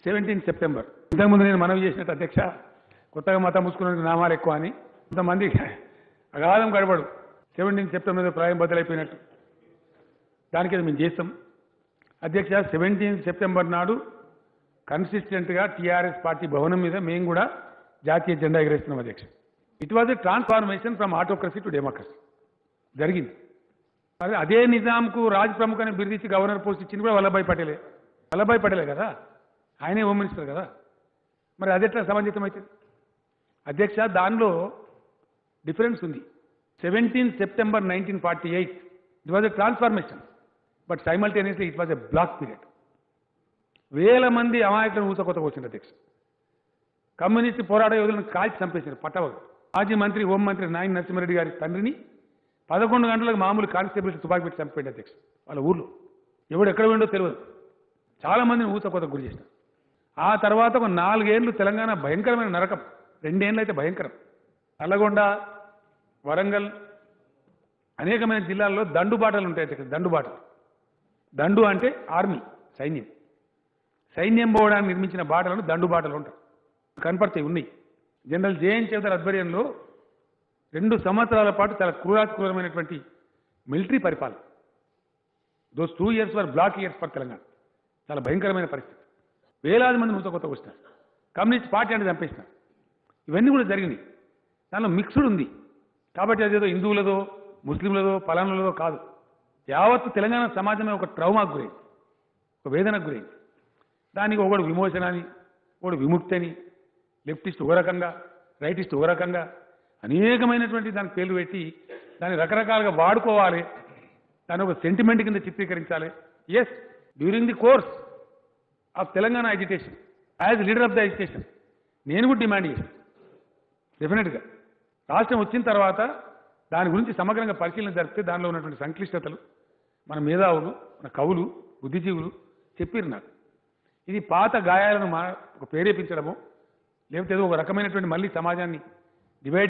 17 September ఇంతకుముందు నేను మనవి చేసినట్టు అధ్యక్ష కొత్తగా మతం ముసుకున్న నామాలు ఎక్కువ అని కొంతమంది అగాధం గడపడు 17 సెప్టెంబర్ ప్రాయం బదులైపోయినట్టు దానికి మేము చేస్తాం అధ్యక్ష 17 సెప్టెంబర్ నాడు కన్సిస్టెంట్గా టీఆర్ఎస్ పార్టీ భవనం మీద మేము కూడా జాతీయ జెండా ఎగరేస్తున్నాం అధ్యక్ష. It was a transformation from autocracy to democracy జరిగింది. మరి అదే నిజాంకు రాజ్ ప్రముఖ్ అని బిరుదిచ్చి గవర్నర్ పోస్ట్ ఇచ్చింది కూడా వల్లభాయ్ పటేలే కదా, ఆయనే హోమ్ మినిస్టర్ కదా. మరి అది ఎట్లా సమంజసం అవుతుంది అధ్యక్ష? దానిలో డిఫరెన్స్ ఉంది. 17 September 1948 it was a transformation but simultaneously it was a black period. వేల మంది అమాయకులను ఊసకొత్తకు వచ్చింది అధ్యక్ష. కమ్యూనిస్ట్ పోరాట యోధులను కాల్చి చంపేశారు పట్టవగా. మాజీ మంత్రి హోంమంత్రి నాయన నరసింహారెడ్డి గారి తండ్రిని 11 గంటలకు మామూలు కానిస్టేబుల్స్ తుపాకి పెట్టి చంపేయండి అధ్యక్ష. వాళ్ళ ఊర్లో ఎవడు ఎక్కడ పోయిండో తెలియదు. చాలా మందిని ఊసకొత్తకు గురి చేసినారు. ఆ తర్వాత ఒక 4 ఏళ్ళు తెలంగాణ భయంకరమైన నరకం, 2 ఏళ్ళు అయితే భయంకరం. నల్లగొండ, వరంగల్ అనేకమైన జిల్లాల్లో దండుబాటలు ఉంటాయి అధ్యక్ష. దండు అంటే ఆర్మీ, సైన్యం పోవడానికి నిర్మించిన బాటలను దండుబాటలు ఉంటాయి, కనపడతాయి, ఉన్నాయి. జనరల్ జేఎన్ చౌదరి ఆధ్వర్యంలో 2 సంవత్సరాల పాటు చాలా క్రూరమైనటువంటి మిలిటరీ పరిపాలన. Those 2 years were black years for Telangana. చాలా భయంకరమైన పరిస్థితి. వేలాది మంది కొత్త వచ్చినారు. కమ్యూనిస్ట్ పార్టీ అంటే చంపేసినారు. ఇవన్నీ కూడా జరిగినాయి. దానిలో మిక్స్డ్ ఉంది కాబట్టి అదేదో హిందువులదో ముస్లింలదో పలానులదో కాదు. యావత్తు తెలంగాణ సమాజమే ఒక ట్రౌమాకు గురైంది, ఒక వేదనకు గురైంది. దానికి ఒకడు విమోచన అని, ఒకడు విముక్తి అని, లెఫ్టిస్ట్ ఒక రకంగా, రైటిస్ట్ ఒక రకంగా అనేకమైనటువంటి దానికి పేర్లు పెట్టి దాన్ని రకరకాలుగా వాడుకోవాలి, దాన్ని ఒక సెంటిమెంట్ కింద చిత్రీకరించాలి. Yes, during the course of Telangana education as leader of the education నేను కూడా డిమాండ్ చేశాను. డెఫినెట్గా రాష్ట్రం వచ్చిన తర్వాత దాని గురించి సమగ్రంగా పరిశీలన జరిపితే దానిలో ఉన్నటువంటి సంక్లిష్టతలు మన మేధావులు, మన కవులు, బుద్ధిజీవులు చెప్పారు నాకు. ఇది పాత గాయాలను ప్రేరేపించడము, లేకపోతే ఏదో ఒక రకమైనటువంటి మళ్ళీ సమాజాన్ని డివైడ్